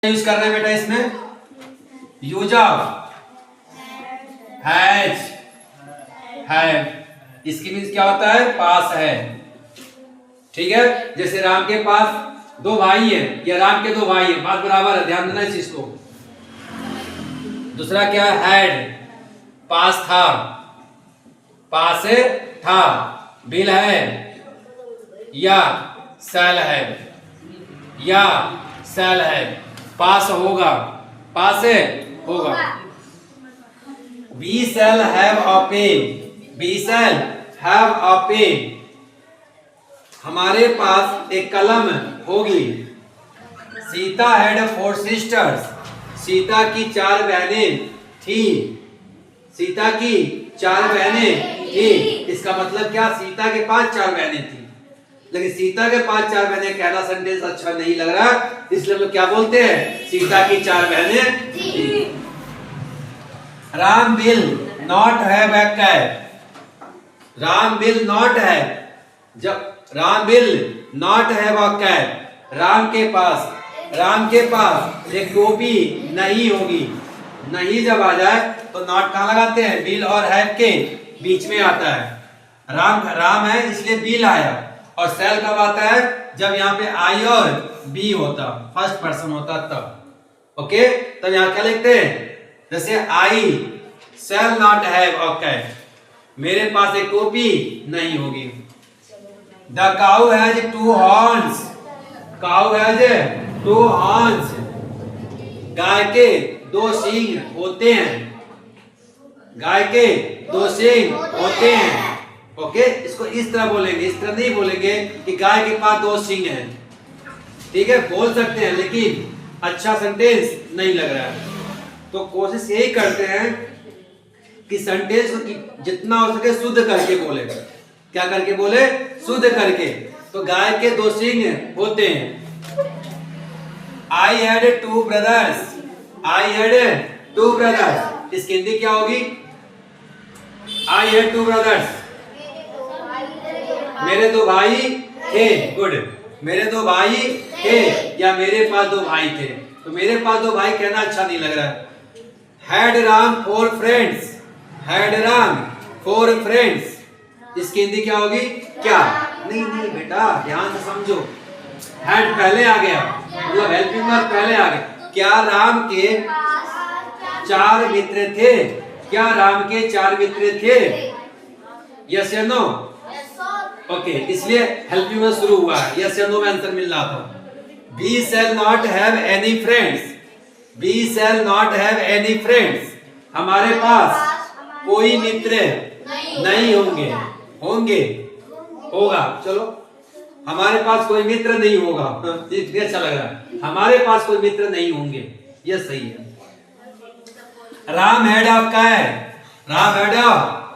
Use कर रहे हैं बेटा इसमें यूज ऑफ हैज हैव। इसकी मीन्स क्या होता है? पास है। ठीक है, जैसे राम के पास दो भाई है या राम के दो भाई है, बात बराबर है, ध्यान देना इस चीज को। दूसरा क्या है? हैड, पास था, पास था। बिल है या सेल है, या सेल है। पास होगा, पास होगा। We shall have a pen, we shall have a pen। हमारे पास एक कलम होगी। Sita had four sisters, Sita की चार बहनें थी। सीता की चार बहनें थी, इसका मतलब क्या? सीता के पास चार बहनें थी, लेकिन सीता के पास चार बहनें कहना सेंटेंस अच्छा नहीं लग रहा, इसलिए हम लोग क्या बोलते हैं? सीता की चार बहनें थी। Ram will not have a cat, Ram will not है, जब Ram will not have a cat, Ram के पास एक टोपी नहीं होगी। नहीं जब आ जाए तो नॉट कहाँ लगाते हैं? विल और हैव के बीच में आता है। राम है इसलिए विल आया, और सेल कब आता है? जब यहाँ पे आई और बी होता, फर्स्ट पर्सन होता तब। ओके, तब यहाँ क्या लिखते हैं? जैसे I shall not have a cat, मेरे पास एक टोपी नहीं होगी। The cow has two horns, cow has two horns, गाय के दो सींग होते हैं, गाय के दो सींग होते हैं। ओके, इसको इस तरह बोलेंगे, इस तरह नहीं बोलेंगे कि गाय के पास दो सींग हैं। ठीक है, बोल सकते हैं, लेकिन अच्छा सेंटेंस नहीं लग रहा है, तो कोशिश यही करते हैं कि सेंटेंस को जितना हो सके शुद्ध करके बोले। क्या करके बोले? शुद्ध करके। तो गाय के दो सींग होते हैं। I had two brothers, I had two brothers, इसकी हिंदी क्या होगी? आई हैड टू ब्रदर्स, मेरे दो भाई थे। गुड, मेरे दो भाई थे या मेरे पास दो भाई थे। तो मेरे पास दो भाई कहना अच्छा नहीं लग रहा है। Had Ram four friends, had Ram four friends, इसकी हिंदी क्या होगी? क्या? नहीं नहीं बेटा, ध्यान से समझो। हैड पहले आ गया, मतलब हेल्पिंग वर्ब पहले आ गया। क्या राम के चार मित्र थे? क्या राम के चार मित्र थे? यस या नो? ओके, इसलिए हेल्पिंग वर्ब शुरू हुआ है, यस या नो में आंसर मिल रहा था। We shall not have any friends, we shall not have any friends, हमारे पास कोई मित्र नहीं होंगे, होंगे होगा, चलो हमारे पास कोई मित्र नहीं होगा, ये अच्छा लग रहा है। हमारे पास कोई मित्र नहीं होंगे, ये सही है। Ram had a car, Ram had a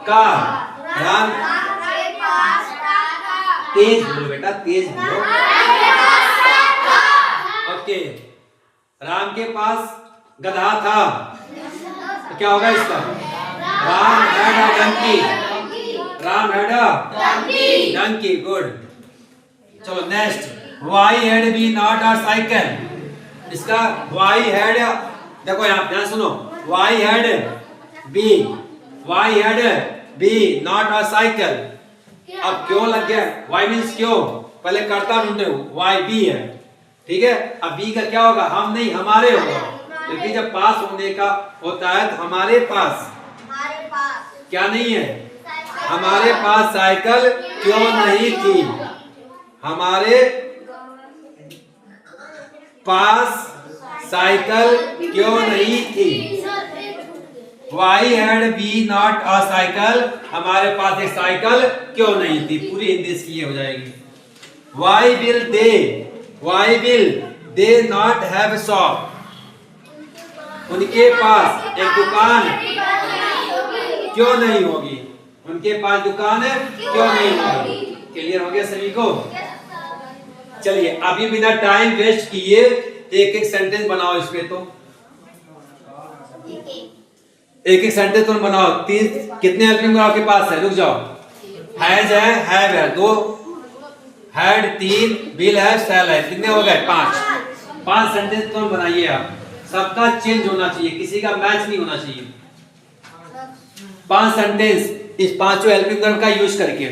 car, Ram तेज बोलो बेटा, तेज बोलो। ओके, राम के पास गधा था, तो क्या होगा इसका? Ram had a donkey, Ram had a donkey. Good, चलो next. Y had be not a cycle, इसका वाई हैड, देखो यहाँ ध्यान सुनो। Y had be not a cycle, अब क्यों लग गया? वाई मीन्स क्यों, पहले कर्ता ढूंढे, वाई बी है। ठीक है, अब बी का क्या होगा? हम नहीं, हमारे होगा, क्योंकि जब पास होने का होता है तो हमारे पास क्या नहीं है? हमारे पास साइकिल क्यों नहीं थी? हमारे पास साइकिल क्यों नहीं थी? Why had we not a cycle, हमारे पास एक साइकिल क्यों नहीं थी? पूरी हिंदी इसकी ये हो जाएगी। Why will they not have a shop, उनके पास एक दुकान क्यों नहीं होगी? उनके पास दुकान क्यों नहीं होगी? क्लियर हो गया सभी को? चलिए अभी बिना टाइम वेस्ट किए एक एक सेंटेंस बनाओ इस पे। तो एक एक सेंटेंस तुम बनाओ। तीन कितने हेल्पिंग वर्ब आपके पास है? रुक जाओ। हैज है, हैव है, दो, हैड तीन, विल है, शैल है, कितने हो गए? 5। 5 सेंटेंस तुम बनाइए आप, सबका चेंज होना चाहिए, किसी का मैच नहीं होना चाहिए। 5 सेंटेंस इस पांचों हेल्पिंग वर्ब का यूज करके।